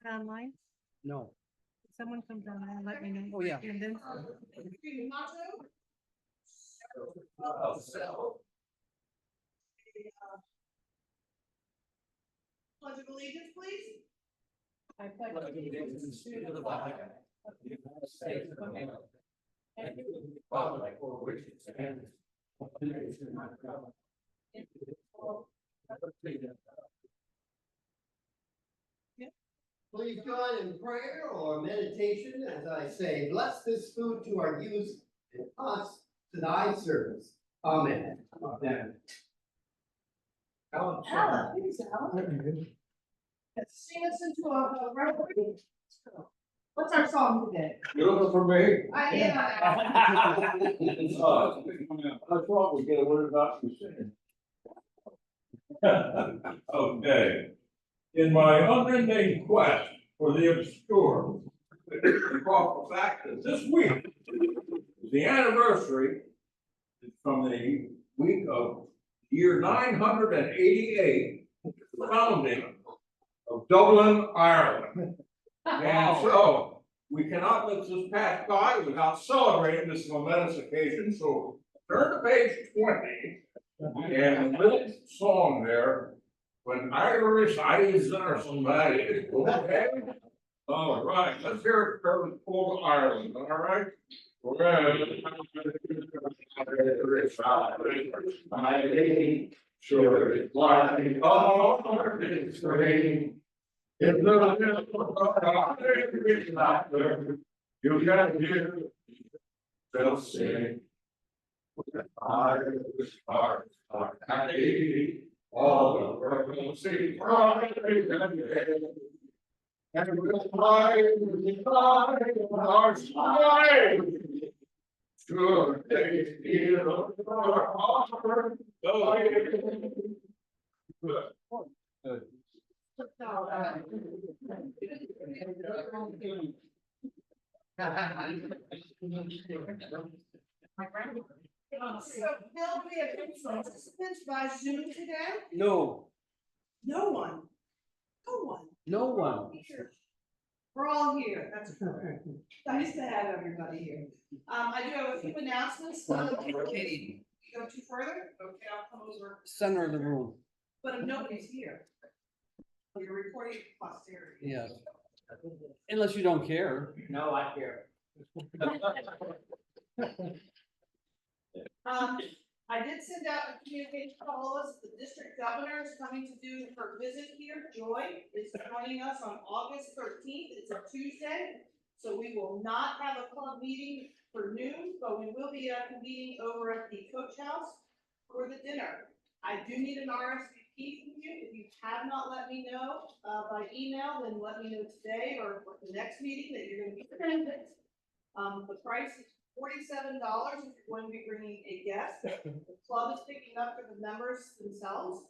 Online? No. If someone comes online, let me know. Oh, yeah. And then. Pledge of allegiance, please. I pledge allegiance to the flag of the United States of America, and to the republic for which it stands, one nation under God, indivisible, with liberty and Please join in prayer or meditation as I say, bless this food to our use and us to thy service. Amen. Amen. Alan, please, Alan. Sing us into a reverie. What's our song today? You're looking for me? I am. I thought we'd get a word about you singing. Okay. In my unending quest for the obscure, recall the fact that this week is the anniversary from the week of year 988, the founding of Dublin, Ireland. And so we cannot let this pass by without celebrating this momentous occasion. So turn to page 20 and the little song there, when Irish eyes are somebody. Okay. All right, let's hear it for full Ireland. All right. Sure, it's like all it's green. It's the laughter you can hear. They'll sing. Irish hearts are happy. All the world sing pride and day. And we'll fly our smile. Sure, they feel our heart. Good. So, Bill, we have any participants by Zoom today? No, No one. No one. no one. We're all here. That's perfect. Nice to have everybody here. I do have a few announcements. Katie. You go too further? Okay, I'll come over. Center of the room. But if nobody's here. You're reporting to posterity. Yeah. Unless you don't care. No, I care. I did send out a communication to all of us. The district governor is coming to do her visit here. Joy is joining us on August 13th. It's a Tuesday. So we will not have a club meeting for noon, but we will be convening over at the coach house for the dinner. I do need an RSVP from you. If you have not let me know by email, then let me know today or at the next meeting that you're going to be attending. The price is $47 if you're going to be bringing a guest. The club is picking up for the members themselves.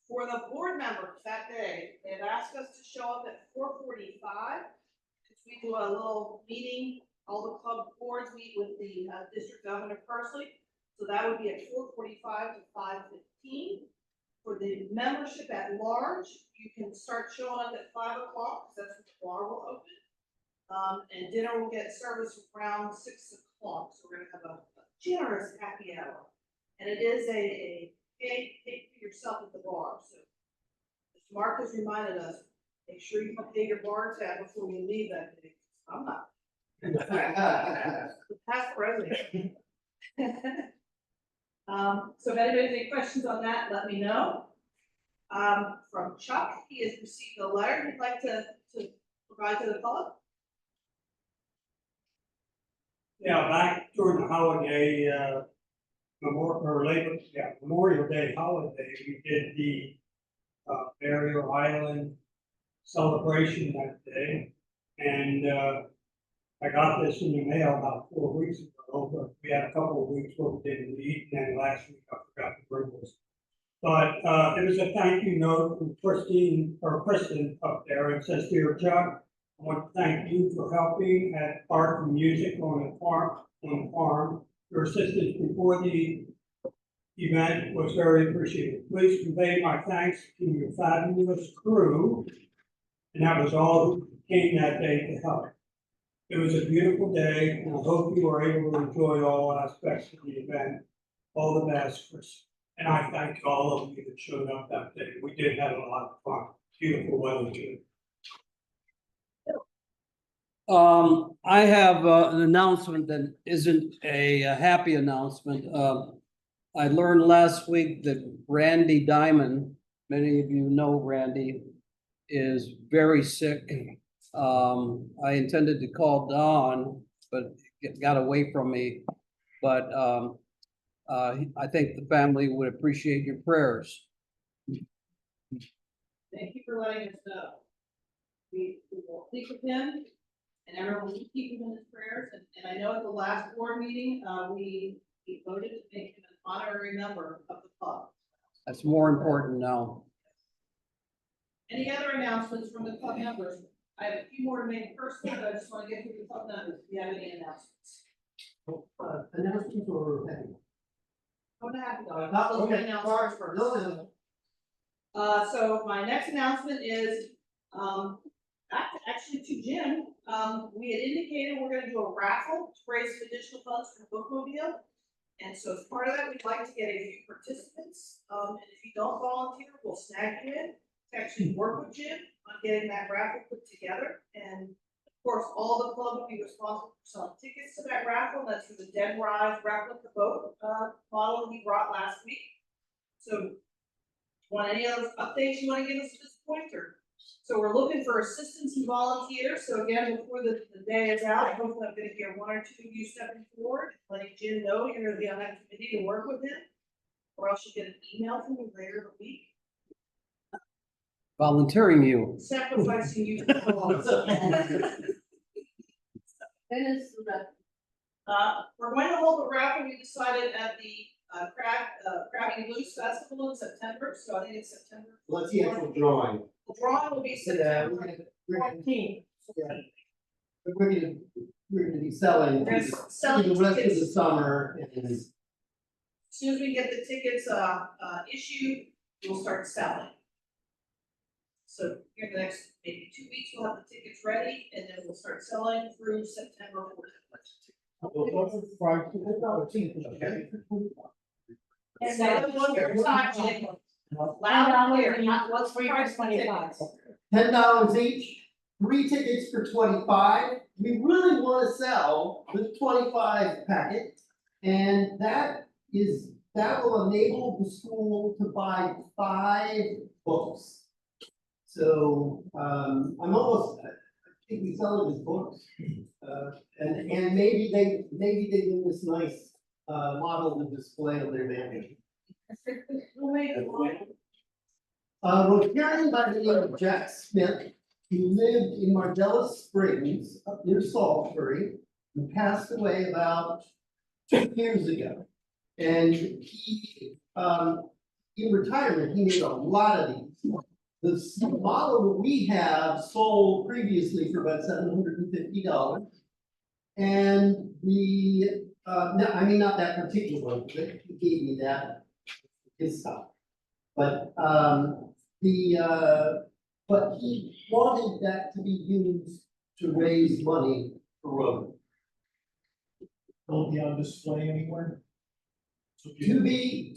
For the board members that day, they've asked us to show up at 4:45. We do a little meeting. All the club boards meet with the district governor personally. So that would be at 4:45 to 5:15. For the membership at large, you can start showing up at 5 o'clock because that's when the bar will open. And dinner will get service around 6 o'clock. So we're gonna have a generous happy hour. And it is a pay for yourself at the bar. So as Mark has reminded us, make sure you pay your bar tab before you leave that day. I'm not. The past president. So if anybody has any questions on that, let me know. From Chuck, he has received a letter he'd like to provide to the public. Yeah, back during the holiday, Memorial Day holiday, we did the Barrier Island celebration that day. And I got this in the mail about 4 weeks ago, but we had a couple of weeks where we didn't meet, and then last week I forgot to bring this. But it was a thank you note from Kristen up there. It says, "Dear Chuck, I want to thank you for helping at art and music on the farm. Your assistance before the event was very appreciated. Please convey my thanks to your fabulous crew And that was all who came that day to help. It was a beautiful day, and I hope you were able to enjoy all aspects of the event. All the best, Chris. And I thank all of you that showed up that day. We did have a lot of fun. Beautiful weather too. I have an announcement that isn't a happy announcement. I learned last week that Randy Diamond, many of you know Randy, is very sick. I intended to call Dawn, but it got away from me. But I think the family would appreciate your prayers. Thank you for letting us know. We will speak with him, and everyone will keep him in his prayers, and I know at the last board meeting, we voted to make him an honorary member of the club. That's more important now. Any other announcements from the club members? I have a few more to make personally, but I just want to get through the club members. Do you have any announcements? Announcements or? Go ahead. Okay, Announcements first. no. So my next announcement is, actually to Jim, we had indicated we're gonna do a raffle to raise additional funds for the bookmobile. And so as part of that, we'd like to get a few participants, and if you don't volunteer, we'll snag you in to actually work with Jim on getting that raffle put together. And of course, all the club will be responsible for selling tickets to that raffle, and that's for the Dead Rise replica boat, model we brought last week. So want any other updates you want to give us at this point, or? So we're looking for assistants and volunteers. So again, before the day is out, hopefully I'm gonna hear one or two of you stepping forward, letting Jim know you're gonna be on that committee to work with him. Or else you get an email from me later in the week, Volunteering you. sacrificing you. To the cause. We're going to hold a raffle, we decided at the Crabbing Loose Festival in September, so I think it's September. What's the actual drawing? The drawing will be Yeah, September we're 14th. gonna be selling We're through selling the rest of the tickets. summer and As soon as we get the tickets, issued, we'll start selling. So here the next maybe 2 weeks, we'll have the tickets ready, and then we'll start selling through September 14th. And that one more time, Jake. Loud and clear, not what's for your 25. $10 each, 3 tickets for 25. We really wanna sell the 25 packet. And that will enable the school to buy 5 books. So, I'm almost, I think we sell it as books. And maybe they do this nice, model to display on their mansion. Rotarian by the name of Jack Smith, who lived in Marcellus Springs, up near Salisbury, and passed away about 2 years ago. And he, in retirement, he made a lot of these. The model that we have sold previously for about $750. And the, no, I mean, not that particular one, but he gave me that, his stuff. But, but he wanted that to be used to raise money for Rotary. Will be on display anywhere? To be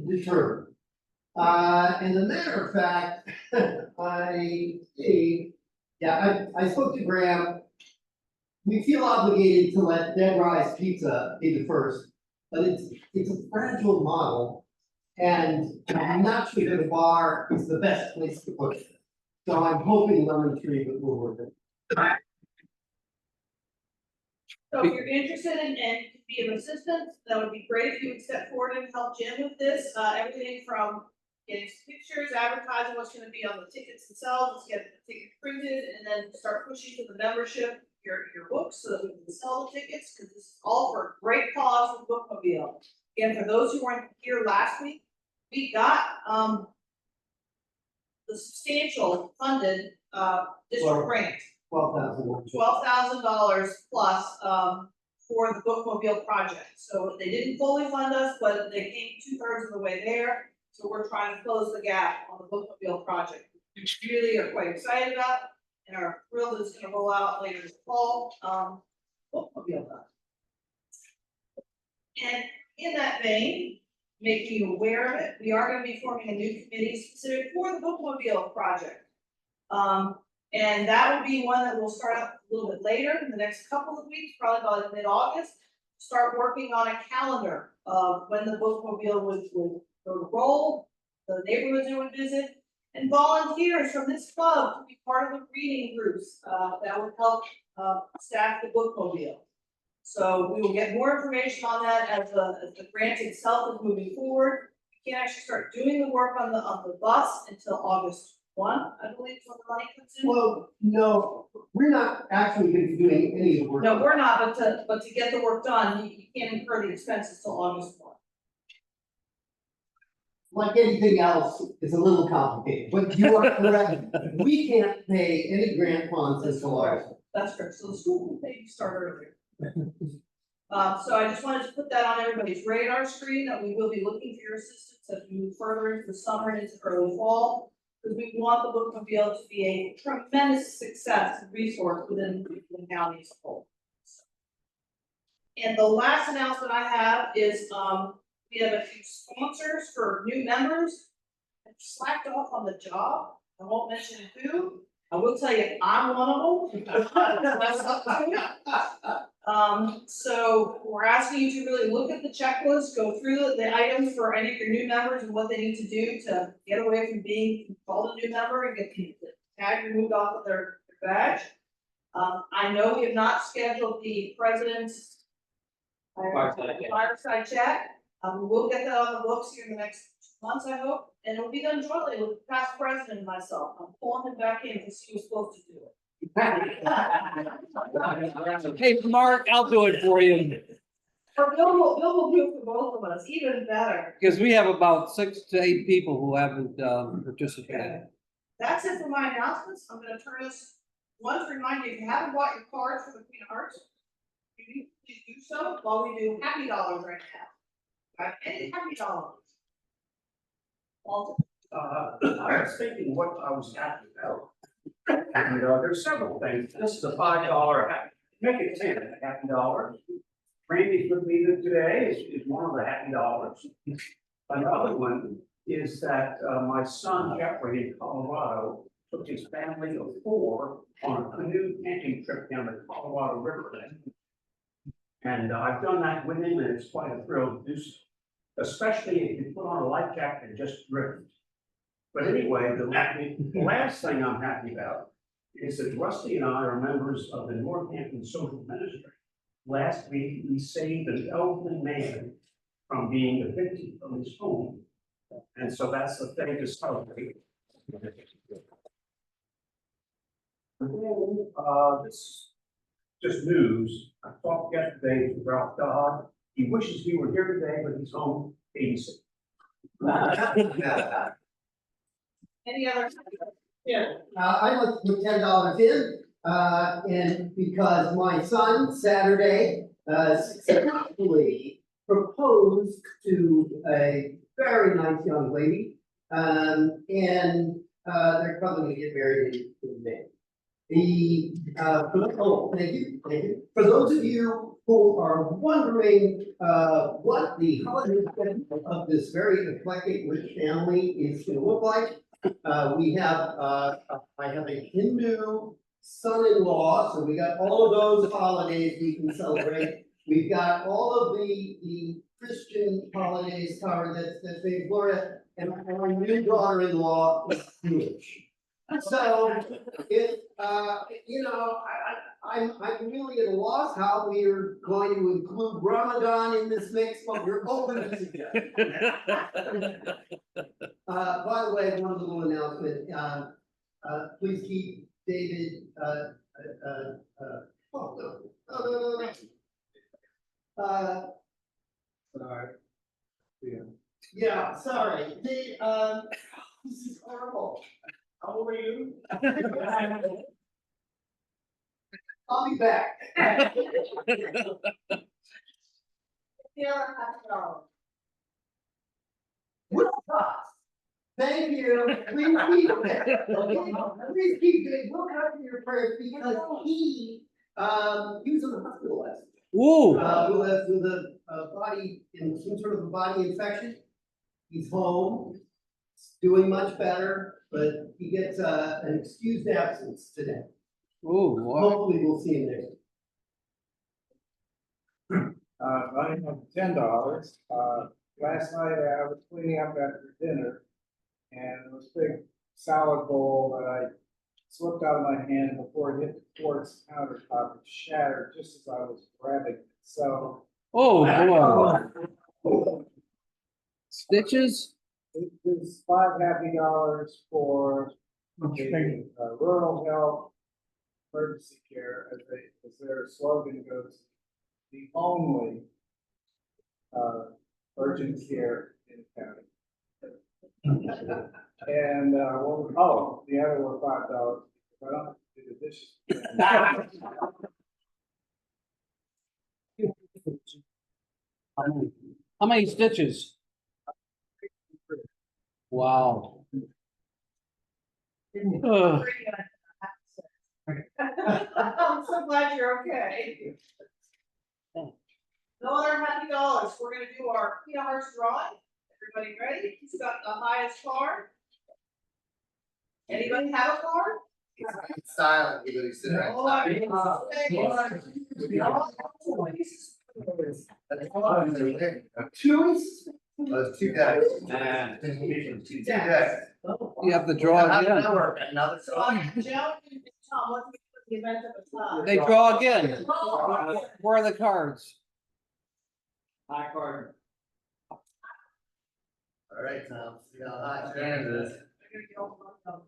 determined. As a matter of fact, I spoke to Graham. We feel obligated to let Dead Rise Pizza be the first, but it's a fragile model. And I'm not sure that the bar is the best place to put it. So I'm hoping Lemon Tree will work it. So if you're interested in and to be of assistance, that would be great if you would step forward and help Jim with this. Everything from getting some pictures, advertising what's gonna be on the tickets themselves, let's get the ticket printed, and then start pushing to the membership, your books, so that we can sell the tickets, because this is all for a great cause with Bookmobile. Again, for those who weren't here last week, we got, the substantial funded, district grant. $12,000 plus, for the Bookmobile project. So they didn't fully fund us, but they came 2/3 of the way there. So we're trying to close the gap on the Bookmobile project. we really are quite excited about, and are thrilled it's gonna roll out later this fall, bookmobile does. And in that vein, making you aware of it, we are gonna be forming a new committee specific for the bookmobile project. And that will be one that will start up a little bit later, in the next couple of weeks, probably by mid-August. Start working on a calendar of when the bookmobile would go to roll, the neighborhoods it would visit, and volunteers from this club to be part of the reading groups, that would help, staff the bookmobile. So we will get more information on that as the grant itself is moving forward. We can't actually start doing the work on the bus until August 1, I believe, when the money comes in. Well, no, we're not actually gonna be doing any of the work. No, we're not, but to get the work done, you can't incur the expenses till August 1. Like anything else, it's a little complicated, but you are correct. We can't pay any grant funds until August. That's correct, so the school will maybe start earlier. So I just wanted to put that on everybody's radar screen, that we will be looking for your assistance as we move further into the summer and into early fall. Because we want the bookmobile to be a tremendous success and resource within the county as a whole. And the last announcement I have is, we have a few sponsors for new members. I slacked off on the job, I won't mention who, I will tell you, I'm one of them. That's up to you. So we're asking you to really look at the checklist, go through the items for any of your new members and what they need to do to get away from being called a new member and get the tag removed off of their badge. I know we have not scheduled the president's fireside chat. We will get that on the books here in the next 2 months, I hope, and it'll be done jointly with the past president and myself. I'm pulling him back in because he was supposed to do it. Hey, Mark, I'll do it for you, Or Bill will do it for both of us, even better. because we have about 6 to 8 people who haven't participated. That's it for my announcements. I'm gonna turn this, one to remind you, if you haven't bought your cards for the Queen of Hearts, please do so while we do happy dollars right now. Any happy dollars? Walter? I was thinking what I was happy about. And there's several things. This is a $5 happy, make it 10 happy dollars. Randy put me in today is one of the happy dollars. Another one is that my son Jeffrey in Colorado took his family of 4 on a canoe camping trip down the Colorado River. And I've done that with him, and it's quite a thrill to do so, especially if you put on a life jacket and just drift. But anyway, the last thing I'm happy about is that Rusty and I are members of the Northampton Social Ministry. Last week, we saved an elderly man from being evicted from his home. And so that's the thing to celebrate. And then, this just news. I talked yesterday to Ralph Dodd. He wishes he were here today, but he's home babysitting. Any other? Yeah. I like to put $10 in, and because my son Saturday, successfully proposed to a very nice young lady. And they're probably gonna get married in May. Thank you. For those of you who are wondering, what the holiday schedule of this very eclectic rich family is gonna look like. We have, I have a Hindu son-in-law, so we got all of those holidays we can celebrate. We've got all of the Christian holidays covered, that's being Florida, and my new daughter-in-law is Jewish. So, I'm really at a loss how we are going to include Ramadan in this mix, but we're open to suggestions. By the way, one little announcement, please keep David, Sorry. yeah, sorry, this is horrible. How old are you? I'll be back. Yeah, happy dollars. What cost? Thank you, please keep doing, look out for your prayers, because he was in the hospital last week. Ooh, With a body, in some sort of a body infection. He's home, doing much better, but he gets an excused absence today. ooh, boy. Hopefully we'll see him next. Running up $10. Last night I was cleaning up after dinner, and there was a big salad bowl that I slipped out of my hand before it hit the quartz countertop. It shattered just as I was grabbing it. So Oh, boy. Stitches? it was $5 happy for the rural health emergency care, as their slogan goes, the only urgent care in the county. And the other were $5. I don't have to do the dishes. How many stitches? Wow. Ugh. I'm so glad you're okay. No other happy dollars. We're gonna do our PR's drawing. Everybody ready? Who's got the highest card? Anybody have a card? Silent, everybody sit down. Oh, I mean, Choice? Two guys. Two guys. You have to draw How did again. that work? Another So, song? Joe and Tom, what's the event of a tie? They draw again. Where are the cards? High card. All right, Tom. See how hot Kansas. They're gonna go on.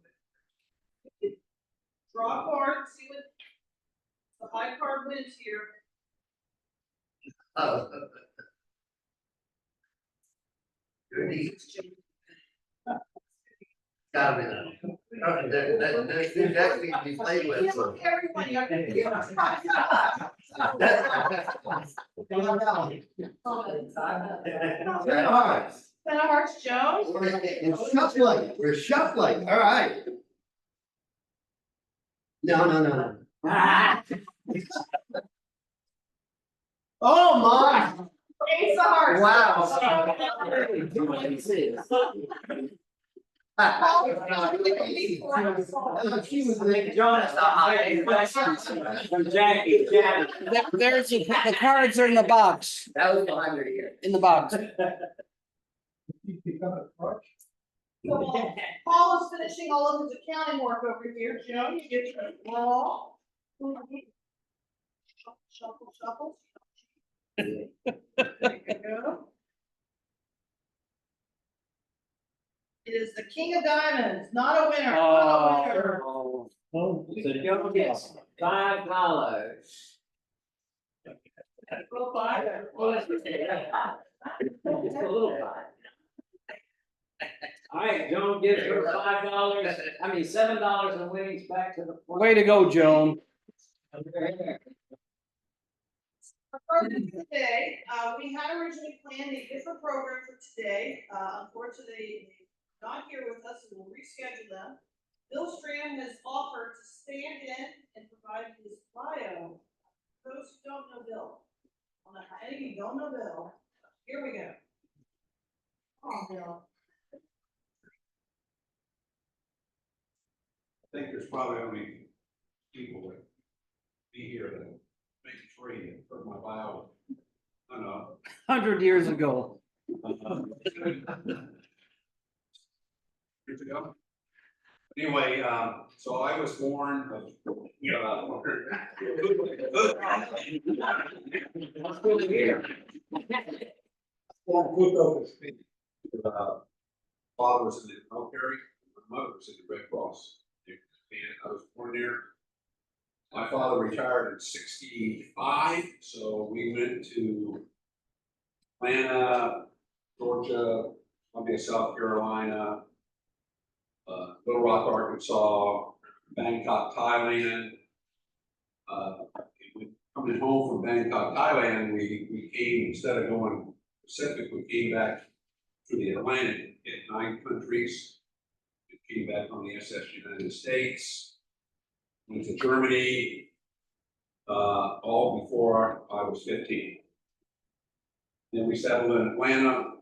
Draw a card, see what the high card wins here. Oh. Good neat. Gotta be that. There's new decks need to be played with. Yeah, everyone, you have to give us. Ten hearts. Ten of Hearts, Joe. We're shuffling, we're shuffling, all right. No. Oh, my. Ace of Hearts. Wow. She was making Jonas, from Jackie, Janet. There's, the cards are in the box, That was behind her ear. in the box. So, Paul is finishing all of his accounting work over here. Joe, you get your draw. Shuffle. There you go. It is the King of Diamonds, not a winner, not a winner. Oh. So Joe gets $5. Well, five. It's a little five. All right, Joan gives her $5, $7 in winnings back to the. Way to go, Joan. For today, we had originally planned a different program for today. Unfortunately, they're not here with us, and we'll reschedule them. Bill Strand has offered to stand in and provide his bio. Those who don't know Bill, any of you don't know Bill, here we go. Oh, Bill. I think there's probably only people that be here that make it free for my bio. I don't know. 100 years ago. Years ago. Anyway, so I was born of, father was in the military, my mother was in the Red Cross. And I was born there. My father retired at 65, so we went to Atlanta, Georgia, Columbia, South Carolina, Little Rock, Arkansas, Bangkok, Thailand. Coming home from Bangkok, Thailand, we came, instead of going Pacific, we came back to the Atlantic, hit 9 countries. came back on the SS United States, went to Germany, all before I was 15. Then we settled in Atlanta.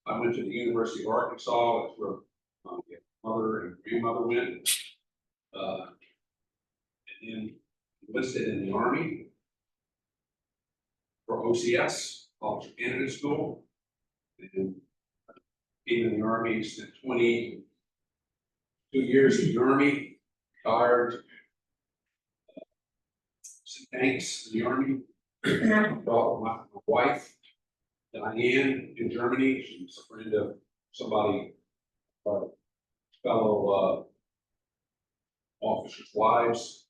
I went to the University of Arkansas, that's where my mother and grandmother went. And then enlisted in the Army for OCS, Officer Candidate School. And being in the Army, spent 22 years in the Army, retired. Some thanks in the Army. My wife, Diane, in Germany. She's a friend of somebody, fellow officers' wives.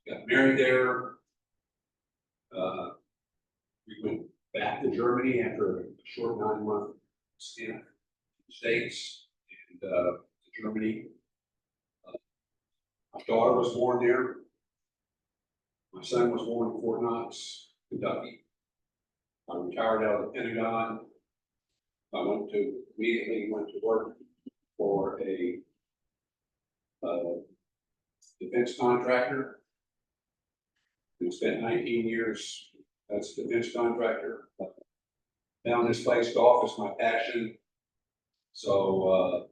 Got married there. We went back to Germany after a short 9-month stint in the States and to Germany. My daughter was born there. My son was born in Fort Knox, Kentucky. I retired out of the Pentagon. I immediately went to work for a defense contractor. We spent 19 years as a defense contractor. Found this place, golf is my passion. So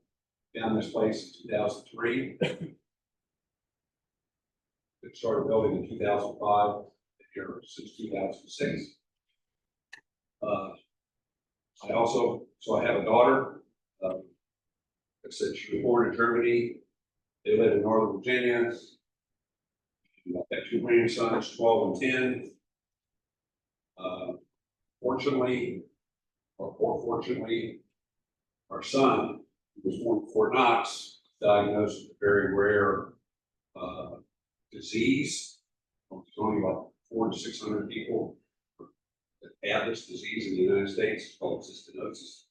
found this place in 2003. It started building in 2005, here since 2006. I have a daughter. I said she was born in Germany. They live in Northern Virginia. I've got 2 grandsons, 12 and 10. Fortunately, our son, who was born in Fort Knox, diagnosed with a very rare disease. There's only about 400 to 600 people that have this disease in the United States. It's called cystinosis.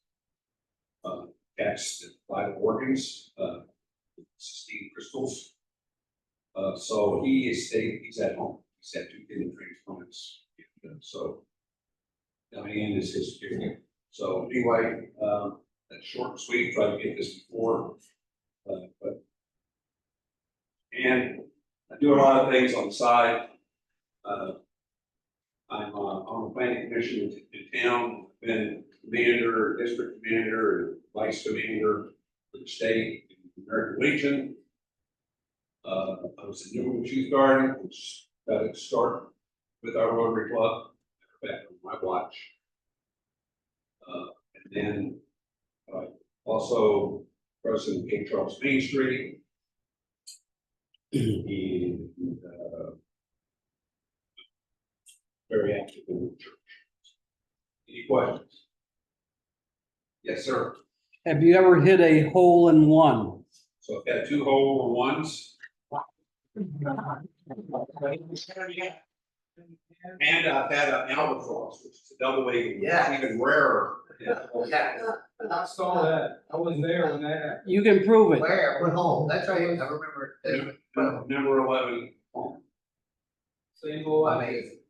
Attacks the vital organs, cystine crystals. So he's at home. He's had 2 kidney transplants. So Diane is his care. So anyway, that's short and sweet. Tried to get this before, and I do a lot of things on the side. I'm on the planning commission in town. I've been commander, district commander, and vice commander for the state in the American Legion. I was in Newman Youth Garden, which got its start with our Rotary Club back on my watch. And then also president of King Charles Main Street. And very active in the church. Any questions? Yes, sir. Have you ever hit a hole in one? So I've had 2 hole-in-ones. And I've had an albatross, which is a double eagle, Yeah. even rarer. I saw that. I was there when that happened. You can prove it. Where? What home? That's right, I remember. Number 11 home. Single. Amazing.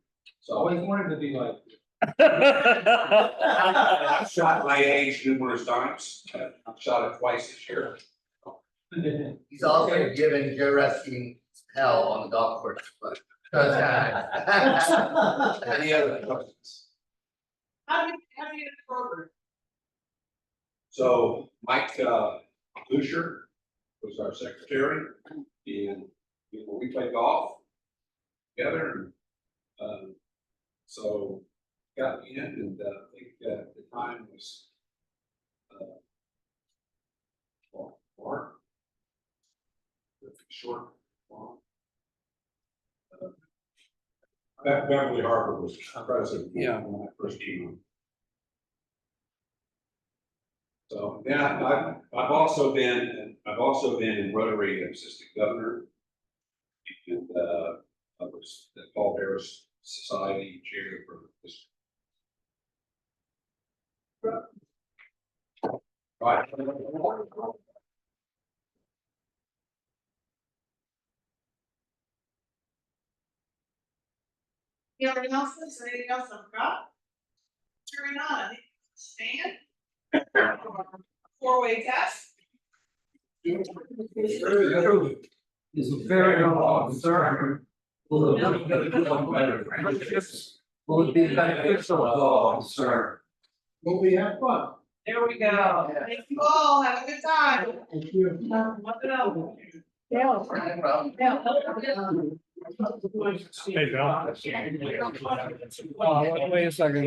So Always wanted to be like. I've shot my age numerous times. I've shot it twice this year. He's also given Joe Resky hell on the golf course, but. Any other questions? How do you get the program? So Mike Lucier was our secretary, and we played golf together. And so got me in, and I think the time was Mark. Short, long. Beverly Harbor was president. Yeah. When I first came on. So yeah, I've also been in Rotary assistant governor, and I was the Paul Harris Society chair for this. Right. You have anything else? Is there anything else I forgot? Hearing none, I think stand. 4-way test. Is a very officer. Will it be beneficial, officer? Will we have fun? There we go. Thank you all. Have a good time. Thank you. Hey, Bill. Wait a second.